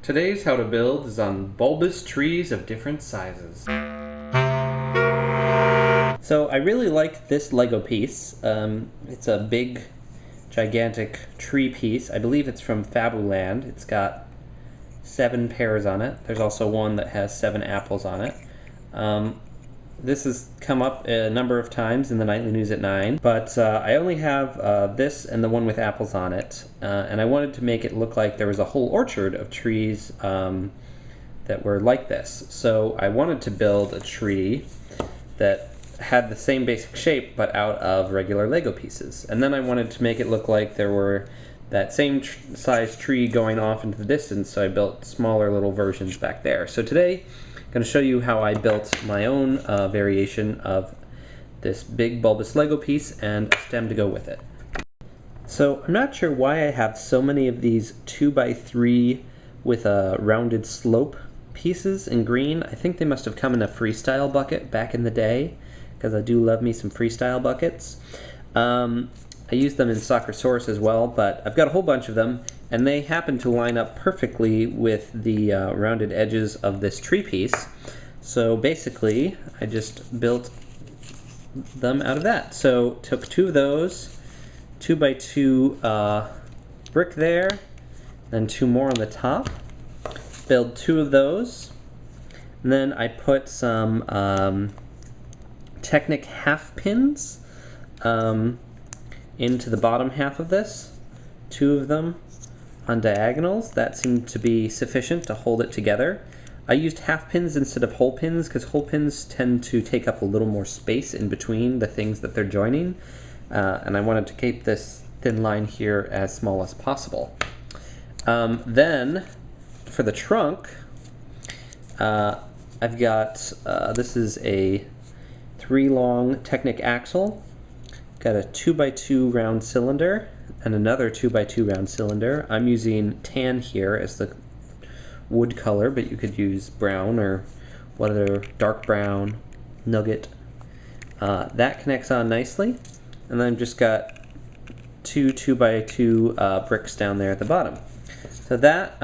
Today's how to build is on bulbous trees of different sizes. So I really like this Lego piece. It's a big, gigantic tree piece. I believe it's from Fabuland. It's got 7 pears on it. There's also one that has 7 apples on it. This has come up a number of times in the Nightly News at 9, but I only have this and the one with apples on it, and I wanted to make it look like there was a whole orchard of trees that were like this. So I wanted to build a tree that had the same basic shape but out of regular Lego pieces. And then I wanted to make it look like there were that same size tree going off into the distance, so I built smaller little versions back there. So today I'm going to show you how I built my own variation of this big bulbous Lego piece and a stem to go with it. So I'm not sure why I have so many of these 2x3 with a rounded slope pieces in green. I think they must have come in a freestyle bucket back in the day, because I do love me some freestyle buckets. I use them in Soccersaurus as well, but I've got a whole bunch of them, and they happen to line up perfectly with the rounded edges of this tree piece. So basically, I just built them out of that. So took 2 of those, 2x2 brick there, then 2 more on the top. Build 2 of those, and then I put some Technic half pins into the bottom half of this, 2 of them on diagonals. That seemed to be sufficient to hold it together. I used half pins instead of hole pins because hole pins tend to take up a little more space in between the things that they're joining, and I wanted to keep this thin line here as small as possible. Then for the trunk, I've got, this is a 3-long Technic axle. Got a 2x2 round cylinder and another 2x2 round cylinder. I'm using tan here as the wood color, but you could use brown or whatever, dark brown, nugget. That connects on nicely, and then I've just got 2 2x2 bricks down there at the bottom. So that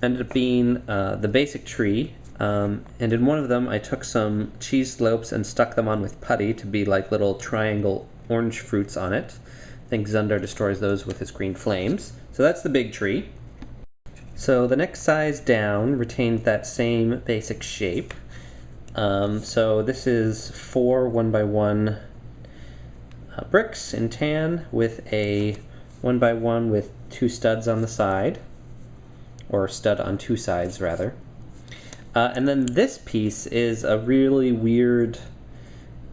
ended up being the basic tree. And in one of them I took some cheese slopes and stuck them on with putty to be like little triangle orange fruits on it. I think Zundar destroys those with his green flames. So that's the big tree. So the next size down retained that same basic shape. So this is 4 1x1 bricks in tan with a 1x1 with 2 studs on the side, or stud on 2 sides rather. And then this piece is a really weird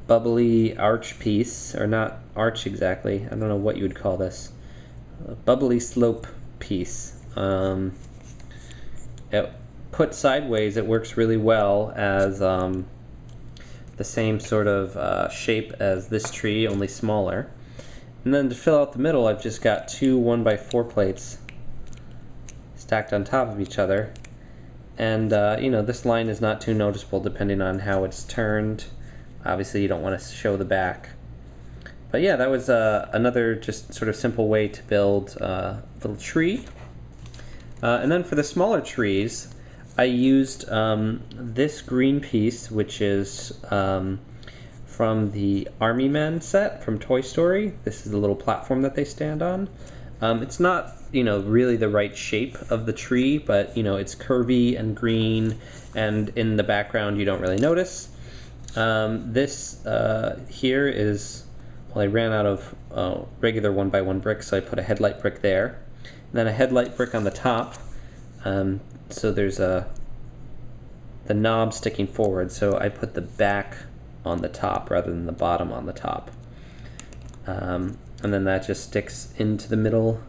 bubbly arch piece, or not arch exactly, I don't know what you would call this. A bubbly slope piece. It put sideways, it works really well as the same sort of shape as this tree, only smaller. And then to fill out the middle, I've just got 2 1x4 plates stacked on top of each other. And you know, this line is not too noticeable depending on how it's turned. Obviously you don't want to show the back. But yeah, that was another just sort of simple way to build a little tree. And then for the smaller trees, I used this green piece, which is from the Army Men set from Toy Story. This is the little platform that they stand on. It's not, you know, really the right shape of the tree, but you know, it's curvy and green, and in the background you don't really notice. This here is, well, I ran out of regular 1x1 bricks, so I put a headlight brick there, and then a headlight brick on the top. So there's the knob sticking forward, so I put the back on the top rather than the bottom on the top. And then that just sticks into the middle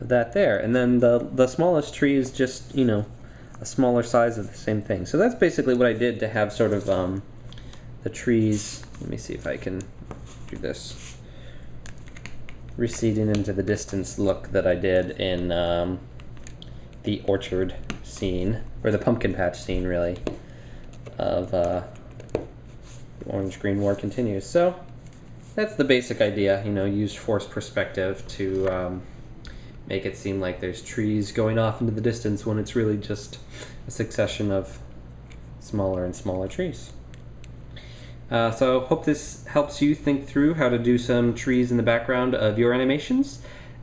of that there. And then the smallest tree is just, you know, a smaller size of the same thing. So that's basically what I did to have sort of the trees, let me see if I can do this, receding into the distance look that I did in the orchard scene, or the pumpkin patch scene really, of the Orange-Green War Continues. So that's the basic idea, you know, use forced perspective to make it seem like there's trees going off into the distance when it's really just a succession of smaller and smaller trees. So hope this helps you think through how to do some trees in the background of your animations,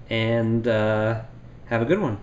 and have a good one.